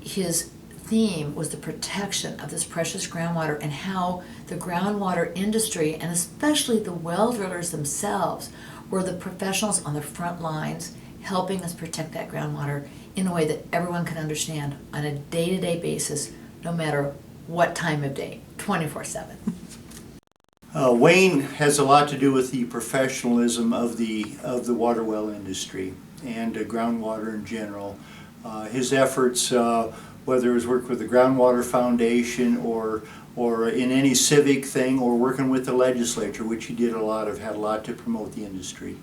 his theme was the protection of this precious groundwater, and how the groundwater industry, and especially the well drillers themselves, were the professionals on the front lines helping us protect that groundwater in a way that everyone can understand on a day-to-day basis, no matter what time of day, 24/7. Wayne has a lot to do with the professionalism of the water well industry and groundwater in general. His efforts, whether it was work with the Groundwater Foundation or in any civic thing, or working with the legislature, which he did a lot of, had a lot to promote the industry.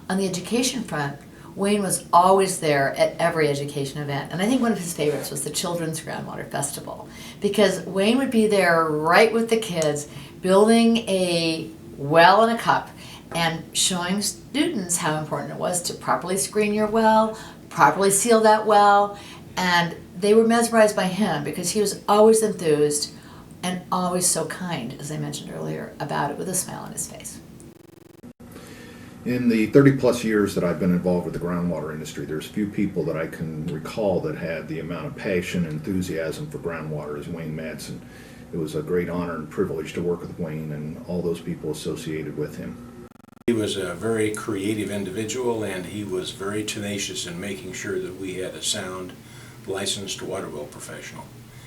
On the education front, Wayne was always there at every education event, and I think one of his favorites was the Children's Groundwater Festival, because Wayne would be there right with the kids, building a well in a cup and showing students how important it was to properly screen your well, properly seal that well, and they were mesmerized by him because he was always enthused and always so kind, as I mentioned earlier, about it, with a smile on his face. In the 30-plus years that I've been involved with the groundwater industry, there's few people that I can recall that had the amount of passion and enthusiasm for groundwater as Wayne Madsen. It was a great honor and privilege to work with Wayne and all those people associated with him. He was a very creative individual, and he was very tenacious in making sure that we had a sound, licensed water well professional.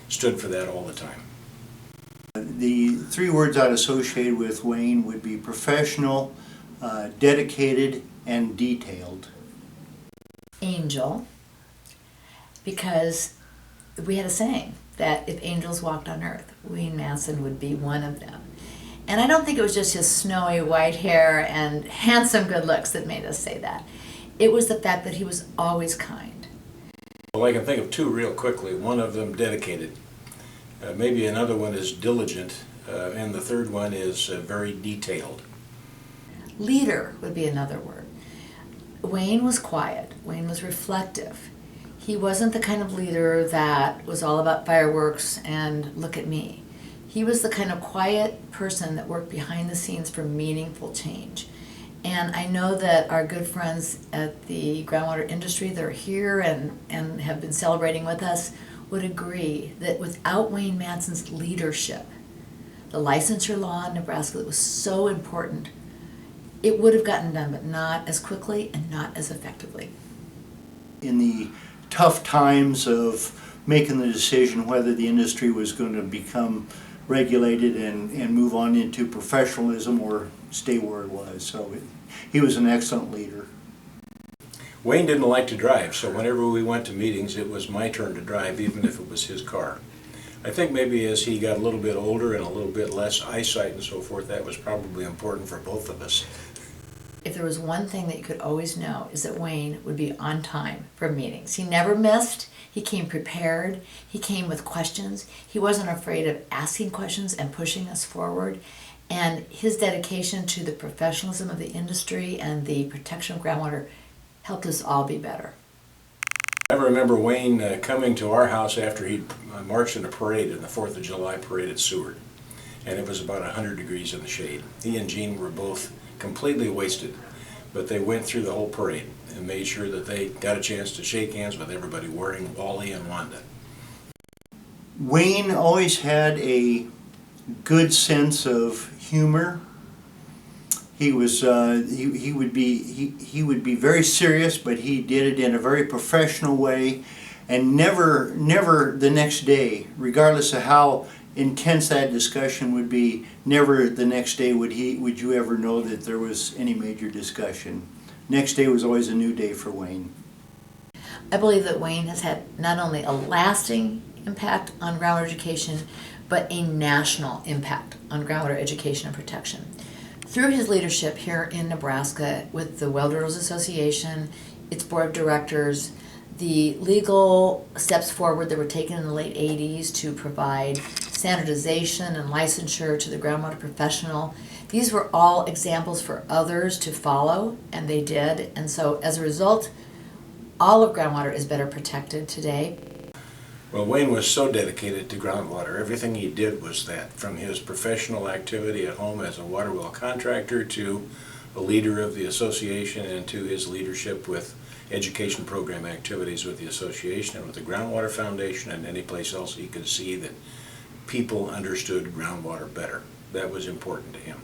Stood for that all the time. The three words I'd associate with Wayne would be professional, dedicated, and detailed. Angel, because we had a saying that if angels walked on earth, Wayne Madsen would be one of them. And I don't think it was just his snowy white hair and handsome good looks that made us say that. It was the fact that he was always kind. Well, I can think of two real quickly. One of them dedicated. Maybe another one is diligent, and the third one is very detailed. Leader would be another word. Wayne was quiet. Wayne was reflective. He wasn't the kind of leader that was all about fireworks and look at me. He was the kind of quiet person that worked behind the scenes for meaningful change. And I know that our good friends at the groundwater industry that are here and have been celebrating with us would agree that without Wayne Madsen's leadership, the licensure law in Nebraska that was so important, it would have gotten done, but not as quickly and not as effectively. In the tough times of making the decision whether the industry was going to become regulated and move on into professionalism or stay where it was. So he was an excellent leader. Wayne didn't like to drive, so whenever we went to meetings, it was my turn to drive, even if it was his car. I think maybe as he got a little bit older and a little bit less eyesight and so forth, that was probably important for both of us. If there was one thing that you could always know, is that Wayne would be on time for meetings. He never missed. He came prepared. He came with questions. He wasn't afraid of asking questions and pushing us forward. And his dedication to the professionalism of the industry and the protection of groundwater helped us all be better. I remember Wayne coming to our house after he marched in a parade, in the 4th of July parade at Seward. And it was about 100 degrees in the shade. He and Jean were both completely wasted, but they went through the whole parade and made sure that they got a chance to shake hands with everybody wearing Wally and Wanda. Wayne always had a good sense of humor. He was he would be very serious, but he did it in a very professional way, and never the next day, regardless of how intense that discussion would be, never the next day would you ever know that there was any major discussion. Next day was always a new day for Wayne. I believe that Wayne has had not only a lasting impact on groundwater education, but a national impact on groundwater education and protection. Through his leadership here in Nebraska with the Well Drillers Association, its board of directors, the legal steps forward that were taken in the late 80s to provide standardization and licensure to the groundwater professional, these were all examples for others to follow, and they did. And so as a result, all of groundwater is better protected today. Well, Wayne was so dedicated to groundwater. Everything he did was that, from his professional activity at home as a water well contractor to a leader of the association and to his leadership with education program activities with the association and with the Groundwater Foundation and any place else he could see that people understood groundwater better. That was important to him.